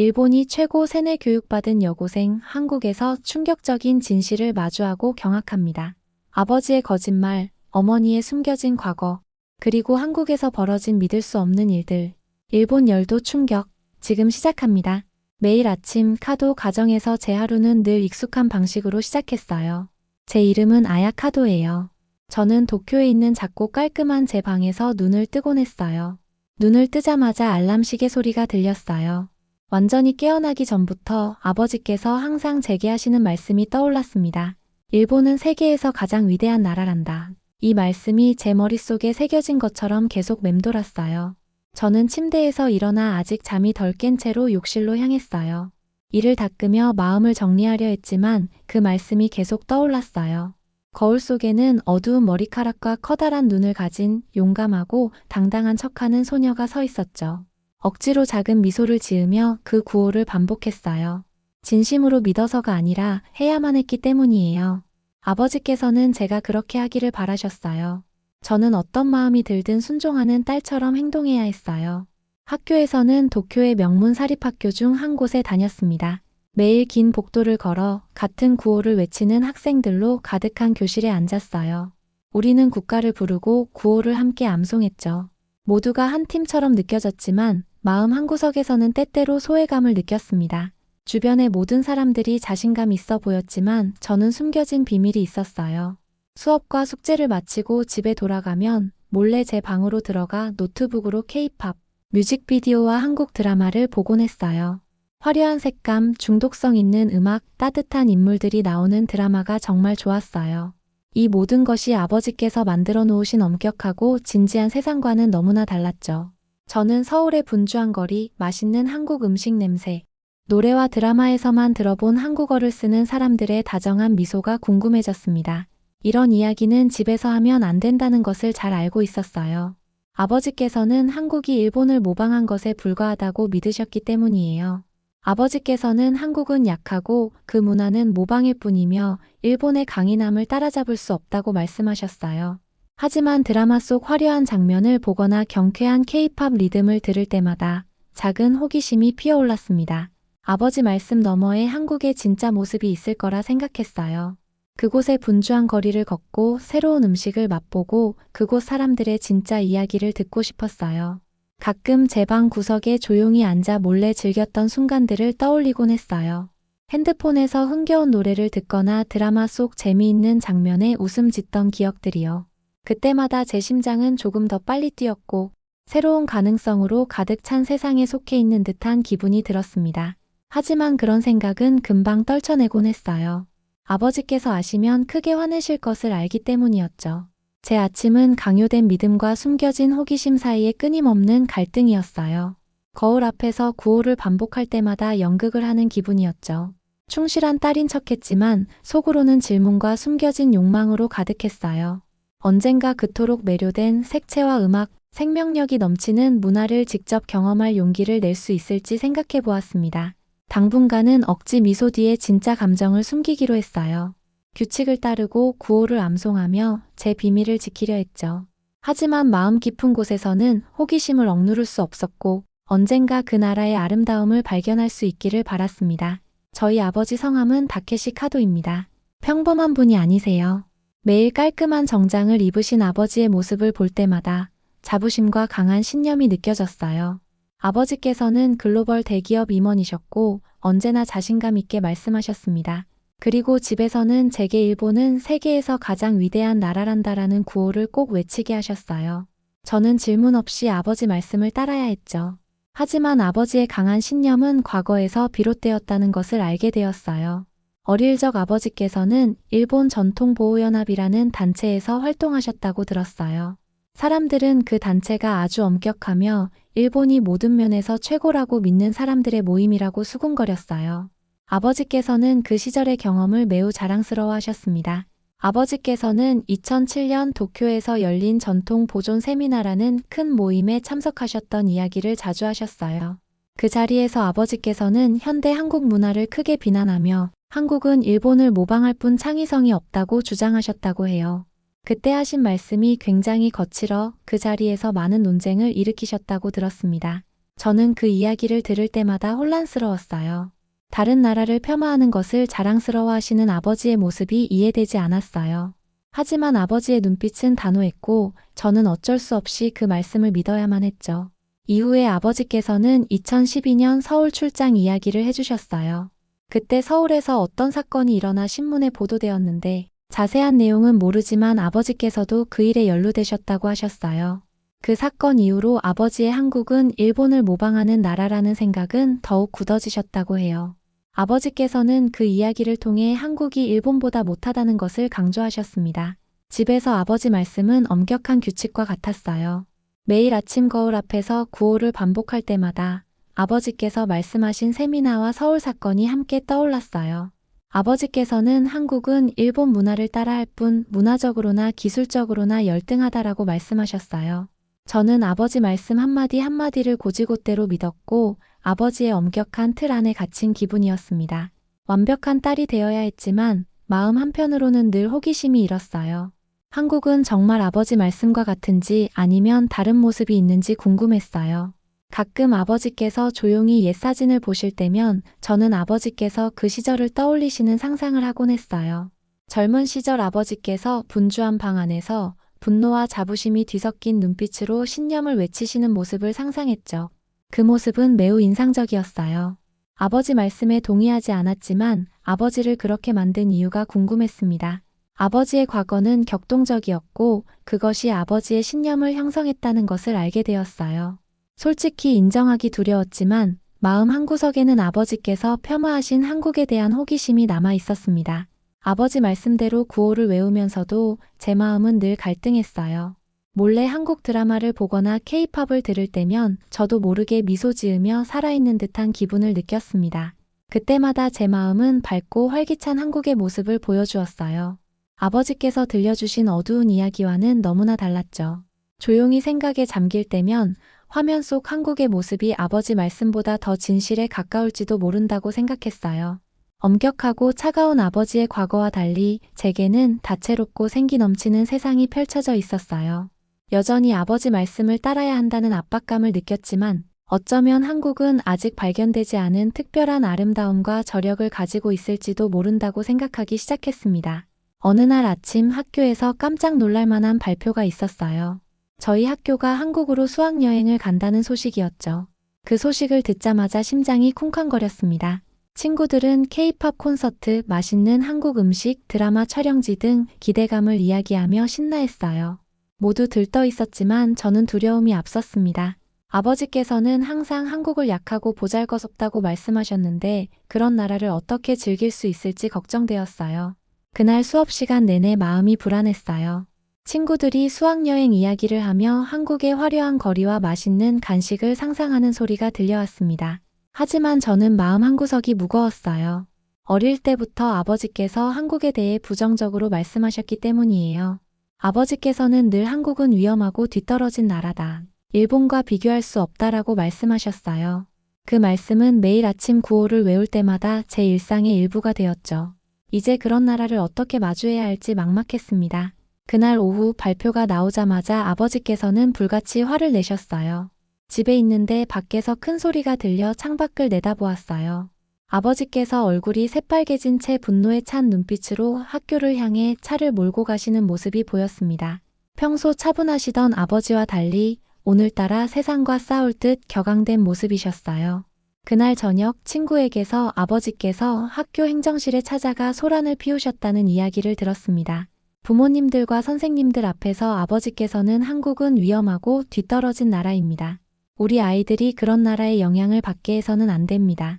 일본이 최고 세뇌 교육받은 여고생 한국에서 충격적인 진실을 마주하고 경악합니다. 아버지의 거짓말, 어머니의 숨겨진 과거, 그리고 한국에서 벌어진 믿을 수 없는 일들. 일본 열도 충격, 지금 시작합니다. 매일 아침 카도 가정에서 제 하루는 늘 익숙한 방식으로 시작했어요. 제 이름은 아야 카도예요. 저는 도쿄에 있는 작고 깔끔한 제 방에서 눈을 뜨곤 했어요. 눈을 뜨자마자 알람 시계 소리가 들렸어요. 완전히 깨어나기 전부터 아버지께서 항상 제게 하시는 말씀이 떠올랐습니다. 일본은 세계에서 가장 위대한 나라란다. 이 말씀이 제 머릿속에 새겨진 것처럼 계속 맴돌았어요. 저는 침대에서 일어나 아직 잠이 덜 깬 채로 욕실로 향했어요. 이를 닦으며 마음을 정리하려 했지만 그 말씀이 계속 떠올랐어요. 거울 속에는 어두운 머리카락과 커다란 눈을 가진 용감하고 당당한 척하는 소녀가 서 있었죠. 억지로 작은 미소를 지으며 그 구호를 반복했어요. 진심으로 믿어서가 아니라 해야만 했기 때문이에요. 아버지께서는 제가 그렇게 하기를 바라셨어요. 저는 어떤 마음이 들든 순종하는 딸처럼 행동해야 했어요. 학교에서는 도쿄의 명문 사립학교 중 한 곳에 다녔습니다. 매일 긴 복도를 걸어 같은 구호를 외치는 학생들로 가득한 교실에 앉았어요. 우리는 국가를 부르고 구호를 함께 암송했죠. 모두가 한 팀처럼 느껴졌지만 마음 한구석에서는 때때로 소외감을 느꼈습니다. 주변의 모든 사람들이 자신감 있어 보였지만 저는 숨겨진 비밀이 있었어요. 수업과 숙제를 마치고 집에 돌아가면 몰래 제 방으로 들어가 노트북으로 K-팝, 뮤직비디오와 한국 드라마를 보곤 했어요. 화려한 색감, 중독성 있는 음악, 따뜻한 인물들이 나오는 드라마가 정말 좋았어요. 이 모든 것이 아버지께서 만들어 놓으신 엄격하고 진지한 세상과는 너무나 달랐죠. 저는 서울의 분주한 거리, 맛있는 한국 음식 냄새, 노래와 드라마에서만 들어본 한국어를 쓰는 사람들의 다정한 미소가 궁금해졌습니다. 이런 이야기는 집에서 하면 안 된다는 것을 잘 알고 있었어요. 아버지께서는 한국이 일본을 모방한 것에 불과하다고 믿으셨기 때문이에요. 아버지께서는 한국은 약하고 그 문화는 모방일 뿐이며 일본의 강인함을 따라잡을 수 없다고 말씀하셨어요. 하지만 드라마 속 화려한 장면을 보거나 경쾌한 K-팝 리듬을 들을 때마다 작은 호기심이 피어올랐습니다. 아버지 말씀 너머에 한국의 진짜 모습이 있을 거라 생각했어요. 그곳의 분주한 거리를 걷고 새로운 음식을 맛보고 그곳 사람들의 진짜 이야기를 듣고 싶었어요. 가끔 제 방 구석에 조용히 앉아 몰래 즐겼던 순간들을 떠올리곤 했어요. 핸드폰에서 흥겨운 노래를 듣거나 드라마 속 재미있는 장면에 웃음 짓던 기억들이요. 그때마다 제 심장은 조금 더 빨리 뛰었고 새로운 가능성으로 가득 찬 세상에 속해 있는 듯한 기분이 들었습니다. 하지만 그런 생각은 금방 떨쳐내곤 했어요. 아버지께서 아시면 크게 화내실 것을 알기 때문이었죠. 제 아침은 강요된 믿음과 숨겨진 호기심 사이의 끊임없는 갈등이었어요. 거울 앞에서 구호를 반복할 때마다 연극을 하는 기분이었죠. 충실한 딸인 척했지만 속으로는 질문과 숨겨진 욕망으로 가득했어요. 언젠가 그토록 매료된 색채와 음악, 생명력이 넘치는 문화를 직접 경험할 용기를 낼 수 있을지 생각해 보았습니다. 당분간은 억지 미소 뒤에 진짜 감정을 숨기기로 했어요. 규칙을 따르고 구호를 암송하며 제 비밀을 지키려 했죠. 하지만 마음 깊은 곳에서는 호기심을 억누를 수 없었고 언젠가 그 나라의 아름다움을 발견할 수 있기를 바랐습니다. 저희 아버지 성함은 다케시 카도입니다. 평범한 분이 아니세요. 매일 깔끔한 정장을 입으신 아버지의 모습을 볼 때마다 자부심과 강한 신념이 느껴졌어요. 아버지께서는 글로벌 대기업 임원이셨고 언제나 자신감 있게 말씀하셨습니다. 그리고 집에서는 제게 일본은 세계에서 가장 위대한 나라란다라는 구호를 꼭 외치게 하셨어요. 저는 질문 없이 아버지 말씀을 따라야 했죠. 하지만 아버지의 강한 신념은 과거에서 비롯되었다는 것을 알게 되었어요. 어릴 적 아버지께서는 일본 전통보호연합이라는 단체에서 활동하셨다고 들었어요. 사람들은 그 단체가 아주 엄격하며 일본이 모든 면에서 최고라고 믿는 사람들의 모임이라고 수군거렸어요. 아버지께서는 그 시절의 경험을 매우 자랑스러워 하셨습니다. 아버지께서는 2007년 도쿄에서 열린 전통 보존 세미나라는 큰 모임에 참석하셨던 이야기를 자주 하셨어요. 그 자리에서 아버지께서는 현대 한국 문화를 크게 비난하며 한국은 일본을 모방할 뿐 창의성이 없다고 주장하셨다고 해요. 그때 하신 말씀이 굉장히 거칠어 그 자리에서 많은 논쟁을 일으키셨다고 들었습니다. 저는 그 이야기를 들을 때마다 혼란스러웠어요. 다른 나라를 폄하하는 것을 자랑스러워하시는 아버지의 모습이 이해되지 않았어요. 하지만 아버지의 눈빛은 단호했고 저는 어쩔 수 없이 그 말씀을 믿어야만 했죠. 이후에 아버지께서는 2012년 서울 출장 이야기를 해주셨어요. 그때 서울에서 어떤 사건이 일어나 신문에 보도되었는데 자세한 내용은 모르지만 아버지께서도 그 일에 연루되셨다고 하셨어요. 그 사건 이후로 아버지의 한국은 일본을 모방하는 나라라는 생각은 더욱 굳어지셨다고 해요. 아버지께서는 그 이야기를 통해 한국이 일본보다 못하다는 것을 강조하셨습니다. 집에서 아버지 말씀은 엄격한 규칙과 같았어요. 매일 아침 거울 앞에서 구호를 반복할 때마다 아버지께서 말씀하신 세미나와 서울 사건이 함께 떠올랐어요. 아버지께서는 한국은 일본 문화를 따라할 뿐 문화적으로나 기술적으로나 열등하다라고 말씀하셨어요. 저는 아버지 말씀 한마디 한마디를 곧이곧대로 믿었고 아버지의 엄격한 틀 안에 갇힌 기분이었습니다. 완벽한 딸이 되어야 했지만 마음 한편으로는 늘 호기심이 일었어요. 한국은 정말 아버지 말씀과 같은지 아니면 다른 모습이 있는지 궁금했어요. 가끔 아버지께서 조용히 옛 사진을 보실 때면 저는 아버지께서 그 시절을 떠올리시는 상상을 하곤 했어요. 젊은 시절 아버지께서 분주한 방 안에서 분노와 자부심이 뒤섞인 눈빛으로 신념을 외치시는 모습을 상상했죠. 그 모습은 매우 인상적이었어요. 아버지 말씀에 동의하지 않았지만 아버지를 그렇게 만든 이유가 궁금했습니다. 아버지의 과거는 격동적이었고 그것이 아버지의 신념을 형성했다는 것을 알게 되었어요. 솔직히 인정하기 두려웠지만 마음 한구석에는 아버지께서 폄하하신 한국에 대한 호기심이 남아 있었습니다. 아버지 말씀대로 구호를 외우면서도 제 마음은 늘 갈등했어요. 몰래 한국 드라마를 보거나 케이팝을 들을 때면 저도 모르게 미소 지으며 살아있는 듯한 기분을 느꼈습니다. 그때마다 제 마음은 밝고 활기찬 한국의 모습을 보여주었어요. 아버지께서 들려주신 어두운 이야기와는 너무나 달랐죠. 조용히 생각에 잠길 때면 화면 속 한국의 모습이 아버지 말씀보다 더 진실에 가까울지도 모른다고 생각했어요. 엄격하고 차가운 아버지의 과거와 달리 제게는 다채롭고 생기 넘치는 세상이 펼쳐져 있었어요. 여전히 아버지 말씀을 따라야 한다는 압박감을 느꼈지만 어쩌면 한국은 아직 발견되지 않은 특별한 아름다움과 저력을 가지고 있을지도 모른다고 생각하기 시작했습니다. 어느 날 아침 학교에서 깜짝 놀랄 만한 발표가 있었어요. 저희 학교가 한국으로 수학여행을 간다는 소식이었죠. 그 소식을 듣자마자 심장이 쿵쾅거렸습니다. 친구들은 K-팝 콘서트, 맛있는 한국 음식, 드라마 촬영지 등 기대감을 이야기하며 신나했어요. 모두 들떠 있었지만 저는 두려움이 앞섰습니다. 아버지께서는 항상 한국을 약하고 보잘것없다고 말씀하셨는데 그런 나라를 어떻게 즐길 수 있을지 걱정되었어요. 그날 수업 시간 내내 마음이 불안했어요. 친구들이 수학여행 이야기를 하며 한국의 화려한 거리와 맛있는 간식을 상상하는 소리가 들려왔습니다. 하지만 저는 마음 한구석이 무거웠어요. 어릴 때부터 아버지께서 한국에 대해 부정적으로 말씀하셨기 때문이에요. 아버지께서는 늘 한국은 위험하고 뒤떨어진 나라다. 일본과 비교할 수 없다라고 말씀하셨어요. 그 말씀은 매일 아침 구호를 외울 때마다 제 일상의 일부가 되었죠. 이제 그런 나라를 어떻게 마주해야 할지 막막했습니다. 그날 오후 발표가 나오자마자 아버지께서는 불같이 화를 내셨어요. 집에 있는데 밖에서 큰 소리가 들려 창밖을 내다보았어요. 아버지께서 얼굴이 새빨개진 채 분노에 찬 눈빛으로 학교를 향해 차를 몰고 가시는 모습이 보였습니다. 평소 차분하시던 아버지와 달리 오늘따라 세상과 싸울 듯 격앙된 모습이셨어요. 그날 저녁 친구에게서 아버지께서 학교 행정실에 찾아가 소란을 피우셨다는 이야기를 들었습니다. 부모님들과 선생님들 앞에서 아버지께서는 한국은 위험하고 뒤떨어진 나라입니다. 우리 아이들이 그런 나라의 영향을 받게 해서는 안 됩니다.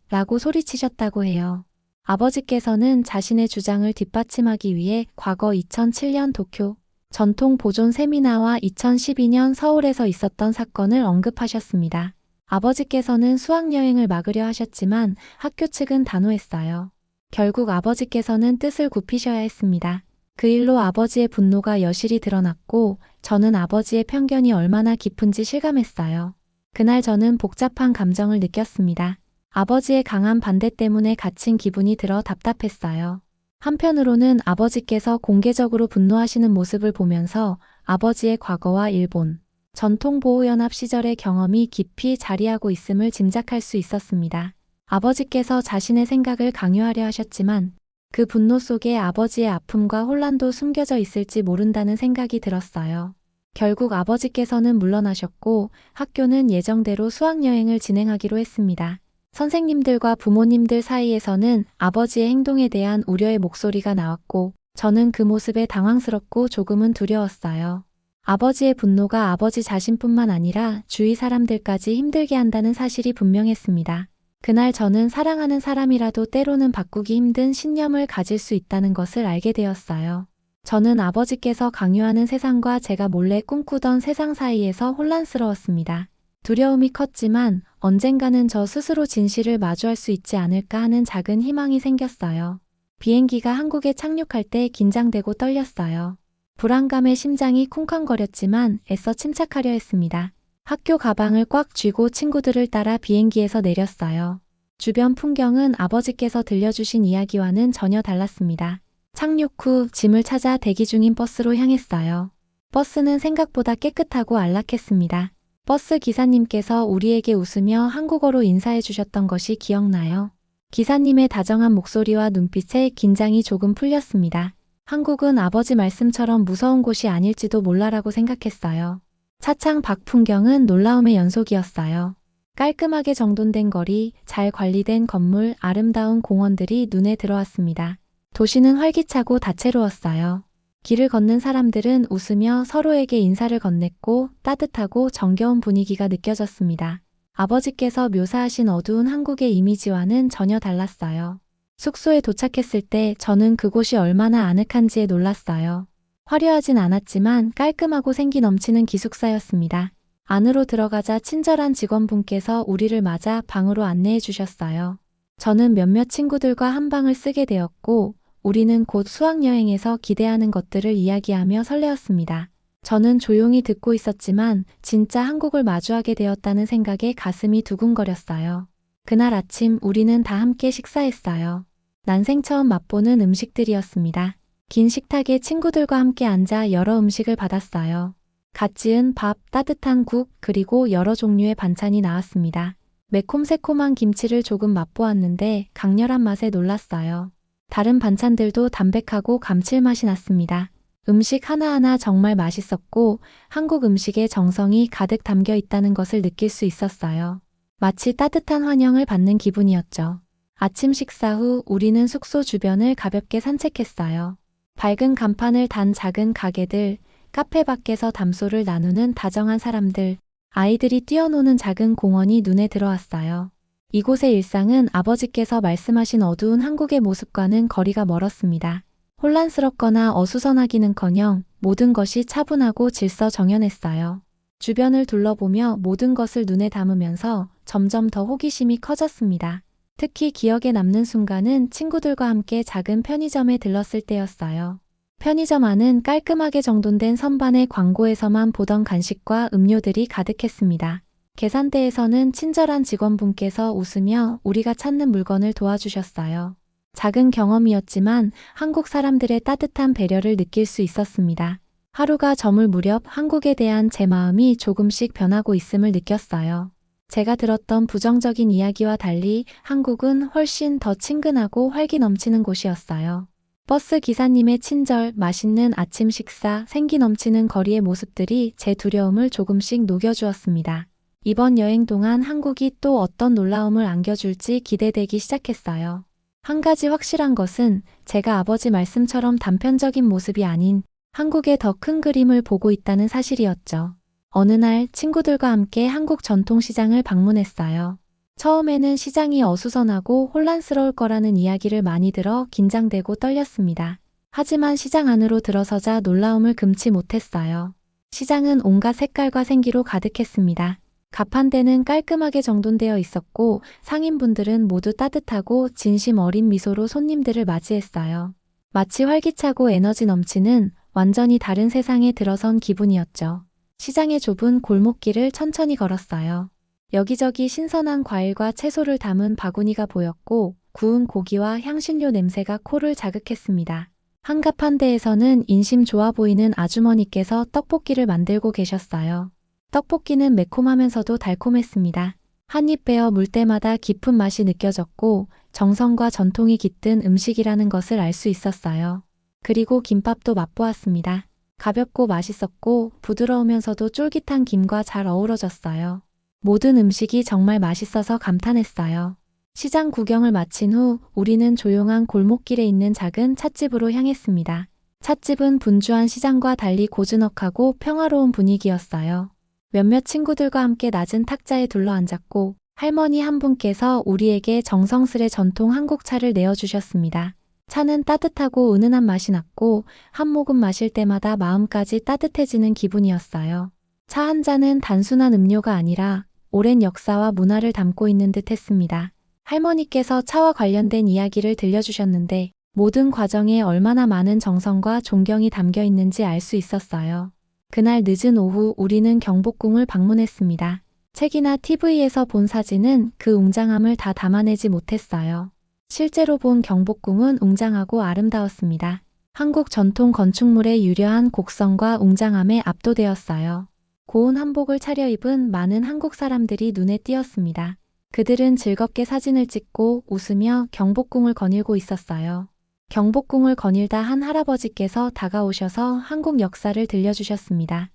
라고 소리치셨다고 해요. 아버지께서는 자신의 주장을 뒷받침하기 위해 과거 2007년 도쿄 전통 보존 세미나와 2012년 서울에서 있었던 사건을 언급하셨습니다. 아버지께서는 수학여행을 막으려 하셨지만 학교 측은 단호했어요. 결국 아버지께서는 뜻을 굽히셔야 했습니다. 그 일로 아버지의 분노가 여실히 드러났고 저는 아버지의 편견이 얼마나 깊은지 실감했어요. 그날 저는 복잡한 감정을 느꼈습니다. 아버지의 강한 반대 때문에 갇힌 기분이 들어 답답했어요. 한편으로는 아버지께서 공개적으로 분노하시는 모습을 보면서 아버지의 과거와 일본, 전통보호연합 시절의 경험이 깊이 자리하고 있음을 짐작할 수 있었습니다. 아버지께서 자신의 생각을 강요하려 하셨지만 그 분노 속에 아버지의 아픔과 혼란도 숨겨져 있을지 모른다는 생각이 들었어요. 결국 아버지께서는 물러나셨고 학교는 예정대로 수학여행을 진행하기로 했습니다. 선생님들과 부모님들 사이에서는 아버지의 행동에 대한 우려의 목소리가 나왔고 저는 그 모습에 당황스럽고 조금은 두려웠어요. 아버지의 분노가 아버지 자신뿐만 아니라 주위 사람들까지 힘들게 한다는 사실이 분명했습니다. 그날 저는 사랑하는 사람이라도 때로는 바꾸기 힘든 신념을 가질 수 있다는 것을 알게 되었어요. 저는 아버지께서 강요하는 세상과 제가 몰래 꿈꾸던 세상 사이에서 혼란스러웠습니다. 두려움이 컸지만 언젠가는 저 스스로 진실을 마주할 수 있지 않을까 하는 작은 희망이 생겼어요. 비행기가 한국에 착륙할 때 긴장되고 떨렸어요. 불안감에 심장이 쿵쾅거렸지만 애써 침착하려 했습니다. 학교 가방을 꽉 쥐고 친구들을 따라 비행기에서 내렸어요. 주변 풍경은 아버지께서 들려주신 이야기와는 전혀 달랐습니다. 착륙 후 짐을 찾아 대기 중인 버스로 향했어요. 버스는 생각보다 깨끗하고 안락했습니다. 버스 기사님께서 우리에게 웃으며 한국어로 인사해 주셨던 것이 기억나요. 기사님의 다정한 목소리와 눈빛에 긴장이 조금 풀렸습니다. 한국은 아버지 말씀처럼 무서운 곳이 아닐지도 몰라라고 생각했어요. 차창 밖 풍경은 놀라움의 연속이었어요. 깔끔하게 정돈된 거리, 잘 관리된 건물, 아름다운 공원들이 눈에 들어왔습니다. 도시는 활기차고 다채로웠어요. 길을 걷는 사람들은 웃으며 서로에게 인사를 건넸고 따뜻하고 정겨운 분위기가 느껴졌습니다. 아버지께서 묘사하신 어두운 한국의 이미지와는 전혀 달랐어요. 숙소에 도착했을 때 저는 그곳이 얼마나 아늑한지에 놀랐어요. 화려하진 않았지만 깔끔하고 생기 넘치는 기숙사였습니다. 안으로 들어가자 친절한 직원분께서 우리를 맞아 방으로 안내해 주셨어요. 저는 몇몇 친구들과 한 방을 쓰게 되었고 우리는 곧 수학여행에서 기대하는 것들을 이야기하며 설레었습니다. 저는 조용히 듣고 있었지만 진짜 한국을 마주하게 되었다는 생각에 가슴이 두근거렸어요. 그날 아침 우리는 다 함께 식사했어요. 난생 처음 맛보는 음식들이었습니다. 긴 식탁에 친구들과 함께 앉아 여러 음식을 받았어요. 갓 지은 밥, 따뜻한 국, 그리고 여러 종류의 반찬이 나왔습니다. 매콤새콤한 김치를 조금 맛보았는데 강렬한 맛에 놀랐어요. 다른 반찬들도 담백하고 감칠맛이 났습니다. 음식 하나하나 정말 맛있었고 한국 음식의 정성이 가득 담겨 있다는 것을 느낄 수 있었어요. 마치 따뜻한 환영을 받는 기분이었죠. 아침 식사 후 우리는 숙소 주변을 가볍게 산책했어요. 밝은 간판을 단 작은 가게들, 카페 밖에서 담소를 나누는 다정한 사람들, 아이들이 뛰어노는 작은 공원이 눈에 들어왔어요. 이곳의 일상은 아버지께서 말씀하신 어두운 한국의 모습과는 거리가 멀었습니다. 혼란스럽거나 어수선하기는커녕 모든 것이 차분하고 질서정연했어요. 주변을 둘러보며 모든 것을 눈에 담으면서 점점 더 호기심이 커졌습니다. 특히 기억에 남는 순간은 친구들과 함께 작은 편의점에 들렀을 때였어요. 편의점 안은 깔끔하게 정돈된 선반의 광고에서만 보던 간식과 음료들이 가득했습니다. 계산대에서는 친절한 직원분께서 웃으며 우리가 찾는 물건을 도와주셨어요. 작은 경험이었지만 한국 사람들의 따뜻한 배려를 느낄 수 있었습니다. 하루가 저물 무렵 한국에 대한 제 마음이 조금씩 변하고 있음을 느꼈어요. 제가 들었던 부정적인 이야기와 달리 한국은 훨씬 더 친근하고 활기 넘치는 곳이었어요. 버스 기사님의 친절, 맛있는 아침 식사, 생기 넘치는 거리의 모습들이 제 두려움을 조금씩 녹여주었습니다. 이번 여행 동안 한국이 또 어떤 놀라움을 안겨줄지 기대되기 시작했어요. 한 가지 확실한 것은 제가 아버지 말씀처럼 단편적인 모습이 아닌 한국의 더 큰 그림을 보고 있다는 사실이었죠. 어느 날 친구들과 함께 한국 전통시장을 방문했어요. 처음에는 시장이 어수선하고 혼란스러울 거라는 이야기를 많이 들어 긴장되고 떨렸습니다. 하지만 시장 안으로 들어서자 놀라움을 금치 못했어요. 시장은 온갖 색깔과 생기로 가득했습니다. 가판대는 깔끔하게 정돈되어 있었고 상인분들은 모두 따뜻하고 진심 어린 미소로 손님들을 맞이했어요. 마치 활기차고 에너지 넘치는 완전히 다른 세상에 들어선 기분이었죠. 시장의 좁은 골목길을 천천히 걸었어요. 여기저기 신선한 과일과 채소를 담은 바구니가 보였고 구운 고기와 향신료 냄새가 코를 자극했습니다. 한가판대에서는 인심 좋아 보이는 아주머니께서 떡볶이를 만들고 계셨어요. 떡볶이는 매콤하면서도 달콤했습니다. 한 입 베어 물 때마다 깊은 맛이 느껴졌고 정성과 전통이 깃든 음식이라는 것을 알 수 있었어요. 그리고 김밥도 맛보았습니다. 가볍고 맛있었고 부드러우면서도 쫄깃한 김과 잘 어우러졌어요. 모든 음식이 정말 맛있어서 감탄했어요. 시장 구경을 마친 후 우리는 조용한 골목길에 있는 작은 찻집으로 향했습니다. 찻집은 분주한 시장과 달리 고즈넉하고 평화로운 분위기였어요. 몇몇 친구들과 함께 낮은 탁자에 둘러앉았고 할머니 한 분께서 우리에게 정성스레 전통 한국 차를 내어주셨습니다. 차는 따뜻하고 은은한 맛이 났고 한 모금 마실 때마다 마음까지 따뜻해지는 기분이었어요. 차 한 잔은 단순한 음료가 아니라 오랜 역사와 문화를 담고 있는 듯 했습니다. 할머니께서 차와 관련된 이야기를 들려주셨는데 모든 과정에 얼마나 많은 정성과 존경이 담겨 있는지 알 수 있었어요. 그날 늦은 오후 우리는 경복궁을 방문했습니다. 책이나 TV에서 본 사진은 그 웅장함을 다 담아내지 못했어요. 실제로 본 경복궁은 웅장하고 아름다웠습니다. 한국 전통 건축물의 유려한 곡성과 웅장함에 압도되었어요. 고운 한복을 차려입은 많은 한국 사람들이 눈에 띄었습니다. 그들은 즐겁게 사진을 찍고 웃으며 경복궁을 거닐고 있었어요. 경복궁을 거닐다 한 할아버지께서 다가오셔서 한국 역사를 들려주셨습니다.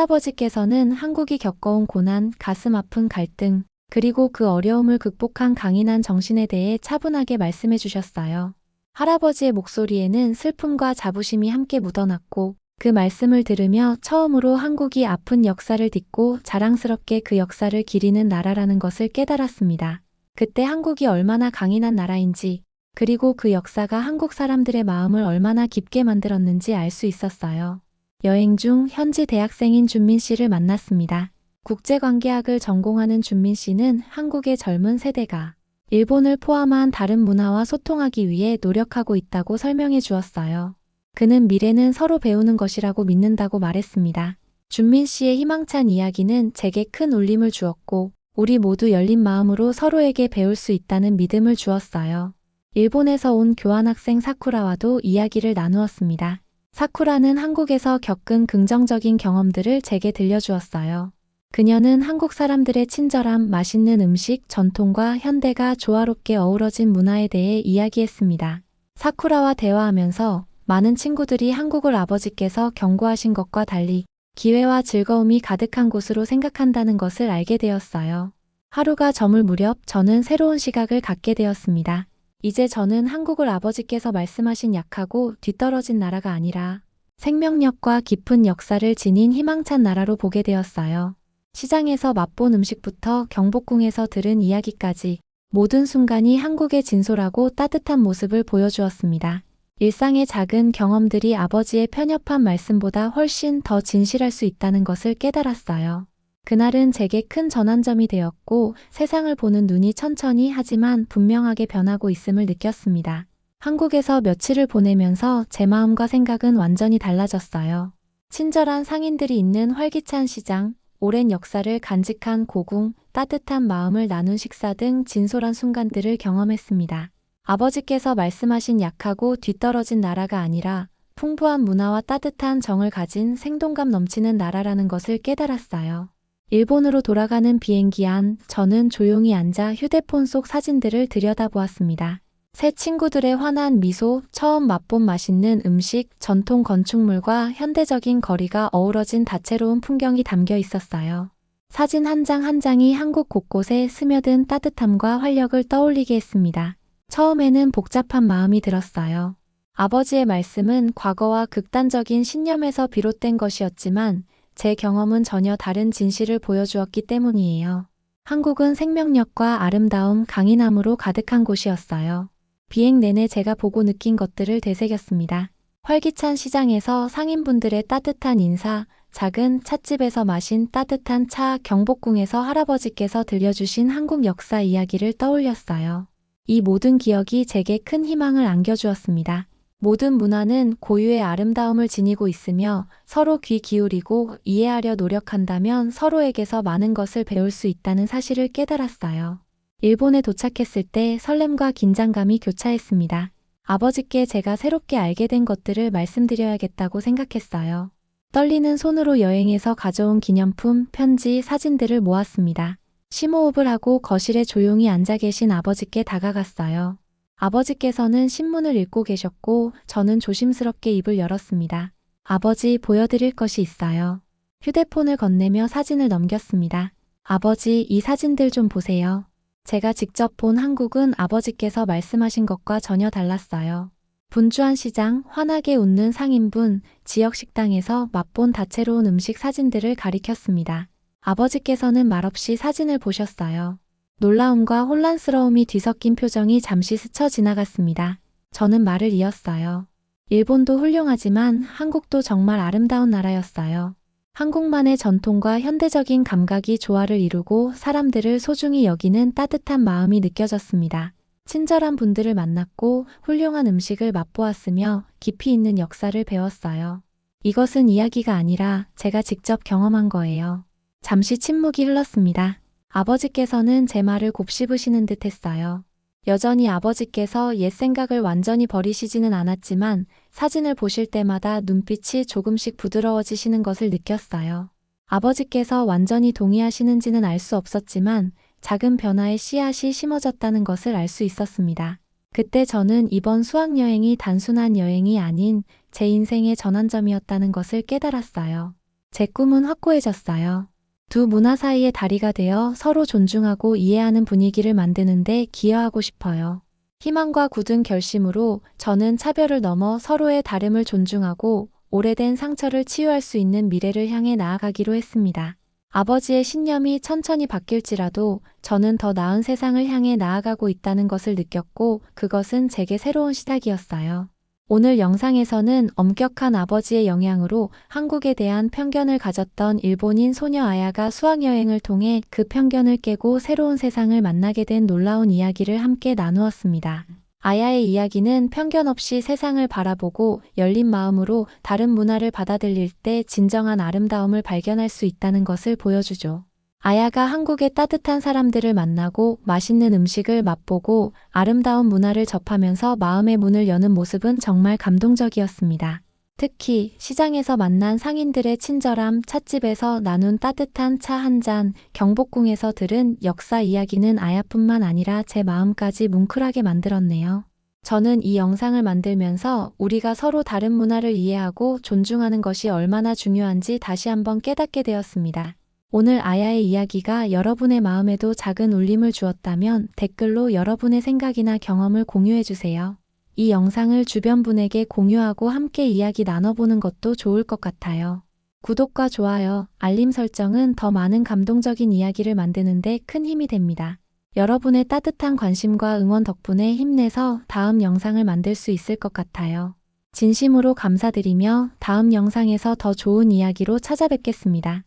할아버지께서는 한국이 겪어온 고난, 가슴 아픈 갈등, 그리고 그 어려움을 극복한 강인한 정신에 대해 차분하게 말씀해 주셨어요. 할아버지의 목소리에는 슬픔과 자부심이 함께 묻어났고 그 말씀을 들으며 처음으로 한국이 아픈 역사를 딛고 자랑스럽게 그 역사를 기리는 나라라는 것을 깨달았습니다. 그때 한국이 얼마나 강인한 나라인지 그리고 그 역사가 한국 사람들의 마음을 얼마나 깊게 만들었는지 알 수 있었어요. 여행 중 현지 대학생인 준민 씨를 만났습니다. 국제관계학을 전공하는 준민 씨는 한국의 젊은 세대가 일본을 포함한 다른 문화와 소통하기 위해 노력하고 있다고 설명해 주었어요. 그는 미래는 서로 배우는 것이라고 믿는다고 말했습니다. 준민 씨의 희망찬 이야기는 제게 큰 울림을 주었고 우리 모두 열린 마음으로 서로에게 배울 수 있다는 믿음을 주었어요. 일본에서 온 교환학생 사쿠라와도 이야기를 나누었습니다. 사쿠라는 한국에서 겪은 긍정적인 경험들을 제게 들려주었어요. 그녀는 한국 사람들의 친절함, 맛있는 음식, 전통과 현대가 조화롭게 어우러진 문화에 대해 이야기했습니다. 사쿠라와 대화하면서 많은 친구들이 한국을 아버지께서 경고하신 것과 달리 기회와 즐거움이 가득한 곳으로 생각한다는 것을 알게 되었어요. 하루가 저물 무렵 저는 새로운 시각을 갖게 되었습니다. 이제 저는 한국을 아버지께서 말씀하신 약하고 뒤떨어진 나라가 아니라 생명력과 깊은 역사를 지닌 희망찬 나라로 보게 되었어요. 시장에서 맛본 음식부터 경복궁에서 들은 이야기까지 모든 순간이 한국의 진솔하고 따뜻한 모습을 보여주었습니다. 일상의 작은 경험들이 아버지의 편협한 말씀보다 훨씬 더 진실할 수 있다는 것을 깨달았어요. 그날은 제게 큰 전환점이 되었고 세상을 보는 눈이 천천히 하지만 분명하게 변하고 있음을 느꼈습니다. 한국에서 며칠을 보내면서 제 마음과 생각은 완전히 달라졌어요. 친절한 상인들이 있는 활기찬 시장, 오랜 역사를 간직한 고궁, 따뜻한 마음을 나눈 식사 등 진솔한 순간들을 경험했습니다. 아버지께서 말씀하신 약하고 뒤떨어진 나라가 아니라 풍부한 문화와 따뜻한 정을 가진 생동감 넘치는 나라라는 것을 깨달았어요. 일본으로 돌아가는 비행기 안 저는 조용히 앉아 휴대폰 속 사진들을 들여다보았습니다. 새 친구들의 환한 미소, 처음 맛본 맛있는 음식, 전통 건축물과 현대적인 거리가 어우러진 다채로운 풍경이 담겨 있었어요. 사진 한 장 한 장이 한국 곳곳에 스며든 따뜻함과 활력을 떠올리게 했습니다. 처음에는 복잡한 마음이 들었어요. 아버지의 말씀은 과거와 극단적인 신념에서 비롯된 것이었지만 제 경험은 전혀 다른 진실을 보여주었기 때문이에요. 한국은 생명력과 아름다움, 강인함으로 가득한 곳이었어요. 비행 내내 제가 보고 느낀 것들을 되새겼습니다. 활기찬 시장에서 상인분들의 따뜻한 인사, 작은 찻집에서 마신 따뜻한 차, 경복궁에서 할아버지께서 들려주신 한국 역사 이야기를 떠올렸어요. 이 모든 기억이 제게 큰 희망을 안겨주었습니다. 모든 문화는 고유의 아름다움을 지니고 있으며 서로 귀 기울이고 이해하려 노력한다면 서로에게서 많은 것을 배울 수 있다는 사실을 깨달았어요. 일본에 도착했을 때 설렘과 긴장감이 교차했습니다. 아버지께 제가 새롭게 알게 된 것들을 말씀드려야겠다고 생각했어요. 떨리는 손으로 여행에서 가져온 기념품, 편지, 사진들을 모았습니다. 심호흡을 하고 거실에 조용히 앉아 계신 아버지께 다가갔어요. 아버지께서는 신문을 읽고 계셨고 저는 조심스럽게 입을 열었습니다. 아버지, 보여드릴 것이 있어요. 휴대폰을 건네며 사진을 넘겼습니다. 아버지, 이 사진들 좀 보세요. 제가 직접 본 한국은 아버지께서 말씀하신 것과 전혀 달랐어요. 분주한 시장, 환하게 웃는 상인분, 지역 식당에서 맛본 다채로운 음식 사진들을 가리켰습니다. 아버지께서는 말없이 사진을 보셨어요. 놀라움과 혼란스러움이 뒤섞인 표정이 잠시 스쳐 지나갔습니다. 저는 말을 이었어요. 일본도 훌륭하지만 한국도 정말 아름다운 나라였어요. 한국만의 전통과 현대적인 감각이 조화를 이루고 사람들을 소중히 여기는 따뜻한 마음이 느껴졌습니다. 친절한 분들을 만났고 훌륭한 음식을 맛보았으며 깊이 있는 역사를 배웠어요. 이것은 이야기가 아니라 제가 직접 경험한 거예요. 잠시 침묵이 흘렀습니다. 아버지께서는 제 말을 곱씹으시는 듯 했어요. 여전히 아버지께서 옛 생각을 완전히 버리시지는 않았지만 사진을 보실 때마다 눈빛이 조금씩 부드러워지시는 것을 느꼈어요. 아버지께서 완전히 동의하시는지는 알 수 없었지만 작은 변화의 씨앗이 심어졌다는 것을 알 수 있었습니다. 그때 저는 이번 수학여행이 단순한 여행이 아닌 제 인생의 전환점이었다는 것을 깨달았어요. 제 꿈은 확고해졌어요. 두 문화 사이의 다리가 되어 서로 존중하고 이해하는 분위기를 만드는데 기여하고 싶어요. 희망과 굳은 결심으로 저는 차별을 넘어 서로의 다름을 존중하고 오래된 상처를 치유할 수 있는 미래를 향해 나아가기로 했습니다. 아버지의 신념이 천천히 바뀔지라도 저는 더 나은 세상을 향해 나아가고 있다는 것을 느꼈고 그것은 제게 새로운 시작이었어요. 오늘 영상에서는 엄격한 아버지의 영향으로 한국에 대한 편견을 가졌던 일본인 소녀 아야가 수학여행을 통해 그 편견을 깨고 새로운 세상을 만나게 된 놀라운 이야기를 함께 나누었습니다. 아야의 이야기는 편견 없이 세상을 바라보고 열린 마음으로 다른 문화를 받아들일 때 진정한 아름다움을 발견할 수 있다는 것을 보여주죠. 아야가 한국의 따뜻한 사람들을 만나고 맛있는 음식을 맛보고 아름다운 문화를 접하면서 마음의 문을 여는 모습은 정말 감동적이었습니다. 특히 시장에서 만난 상인들의 친절함, 찻집에서 나눈 따뜻한 차 한 잔, 경복궁에서 들은 역사 이야기는 아야뿐만 아니라 제 마음까지 뭉클하게 만들었네요. 저는 이 영상을 만들면서 우리가 서로 다른 문화를 이해하고 존중하는 것이 얼마나 중요한지 다시 한번 깨닫게 되었습니다. 오늘 아야의 이야기가 여러분의 마음에도 작은 울림을 주었다면 댓글로 여러분의 생각이나 경험을 공유해주세요. 이 영상을 주변 분에게 공유하고 함께 이야기 나눠보는 것도 좋을 것 같아요. 구독과 좋아요, 알림 설정은 더 많은 감동적인 이야기를 만드는 데 큰 힘이 됩니다. 여러분의 따뜻한 관심과 응원 덕분에 힘내서 다음 영상을 만들 수 있을 것 같아요. 진심으로 감사드리며 다음 영상에서 더 좋은 이야기로 찾아뵙겠습니다.